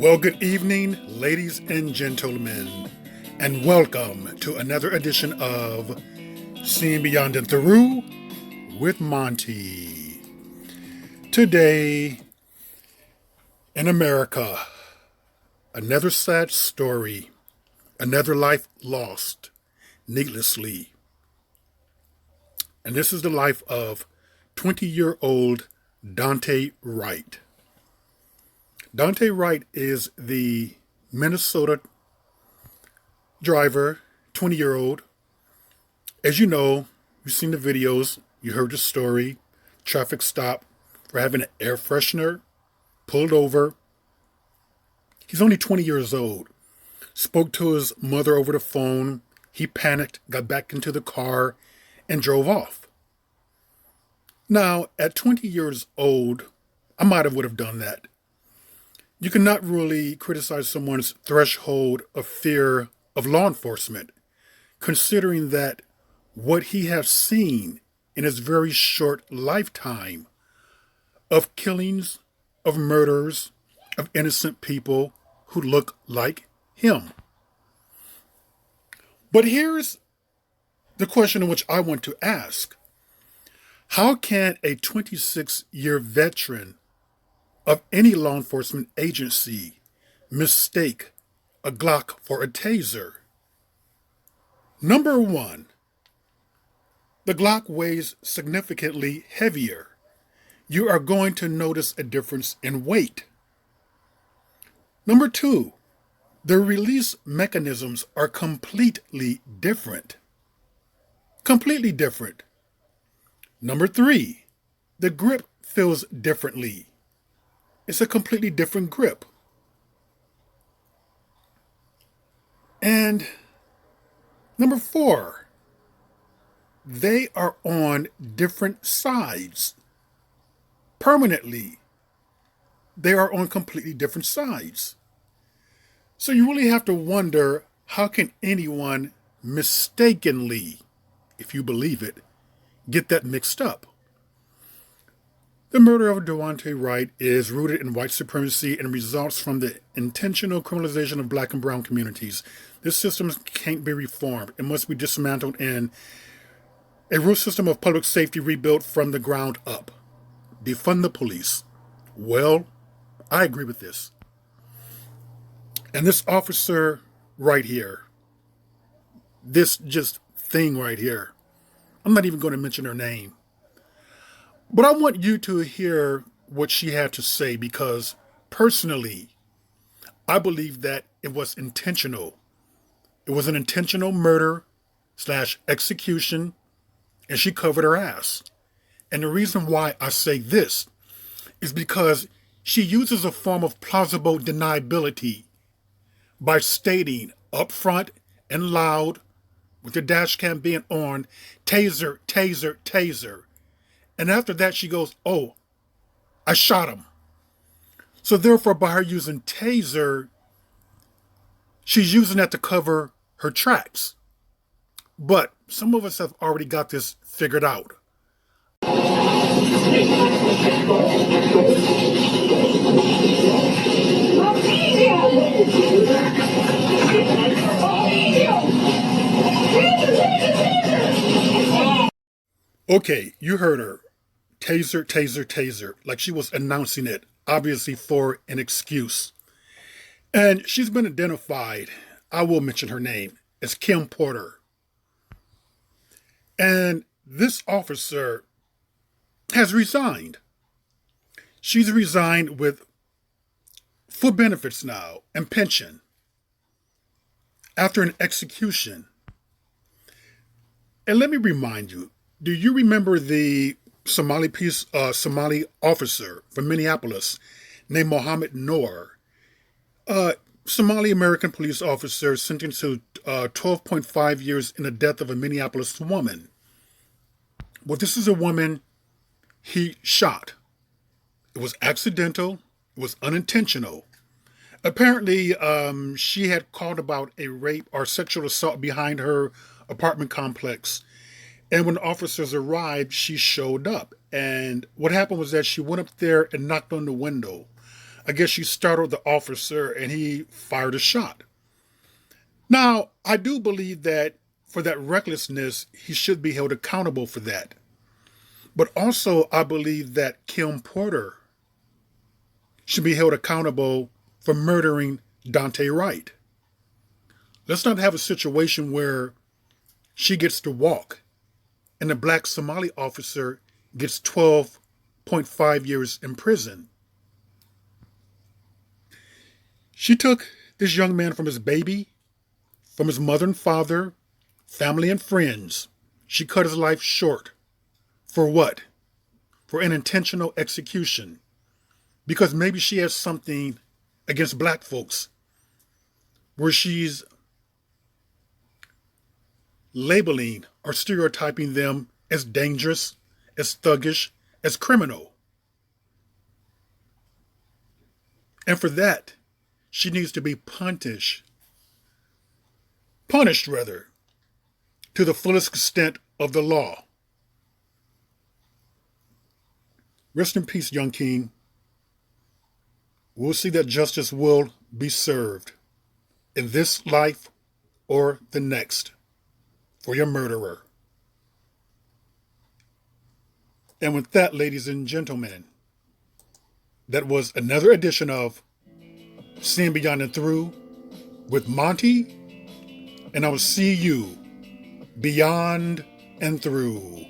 Well, good evening, ladies and gentlemen, and welcome to another edition of Seeing Beyond and Through with Monty. Today, in America, another sad story, another life lost needlessly. And this is the life of 20-year-old Daunte Wright. Daunte Wright is the Minnesota driver, 20-year-old. As you know, you've seen the videos, you heard the story, traffic stop for having an air freshener, pulled over. He's only 20 years old. Spoke to his mother over the phone. He panicked, got back into the car, and drove off. Now, at 20 years old, I would have done that. You cannot really criticize someone's threshold of fear of law enforcement, considering that what he has seen in his very short lifetime of killings, of murders, of innocent people who look like him. But here's the question in which I want to ask. How can a 26-year veteran of any law enforcement agency mistake a Glock for a taser? Number one, the Glock weighs significantly heavier. You are going to notice a difference in weight. Number two, the release mechanisms are completely different. Completely different. Number three, the grip feels differently. It's a completely different grip. And number four, they are on different sides. Permanently, they are on completely different sides. So you really have to wonder, how can anyone mistakenly, if you believe it, get that mixed up? The murder of Daunte Wright is rooted in white supremacy and results from the intentional criminalization of black and brown communities. This system can't be reformed. It must be dismantled and a real system of public safety rebuilt from the ground up. Defund the police. Well, I agree with this. And this officer right here, this just thing right here, I'm not even going to mention her name. But I want you to hear what she had to say, because personally, I believe that it was intentional. It was an intentional murder / execution, and she covered her ass. And the reason why I say this is because she uses a form of plausible deniability by stating up front and loud, with the dash cam being on, taser, taser, taser. And after that, she goes, oh, I shot him. So therefore, by her using taser, she's using that to cover her tracks. But some of us have already got this figured out. Okay, you heard her. Taser, taser, taser. Like she was announcing it, obviously for an excuse. And she's been identified, I will mention her name, as Kim Porter. And this officer has resigned. She's resigned with full benefits now and pension after an execution. And let me remind you, do you remember the Somali officer from Minneapolis named Mohammed Noor? Somali American police officer sentenced to 12.5 years in the death of a Minneapolis woman. Well, this is a woman he shot. It was accidental. It was unintentional. Apparently, she had called about a rape or sexual assault behind her apartment complex. And when officers arrived, she showed up. And what happened was that she went up there and knocked on the window. I guess she startled the officer and he fired a shot. Now, I do believe that for that recklessness, he should be held accountable for that. But also, I believe that Kim Porter should be held accountable for murdering Daunte Wright. Let's not have a situation where she gets to walk and the black Somali officer gets 12.5 years in prison. She took this young man from his baby, from his mother and father, family and friends. She cut his life short. For what? For an intentional execution. Because maybe she has something against black folks where she's labeling or stereotyping them as dangerous, as thuggish, as criminal. And for that, she needs to be punished rather, to the fullest extent of the law. Rest in peace, young king. We'll see that justice will be served in this life or the next for your murderer. And with that, ladies and gentlemen, that was another edition of Seeing Beyond and Through with Monty, and I will see you beyond and through.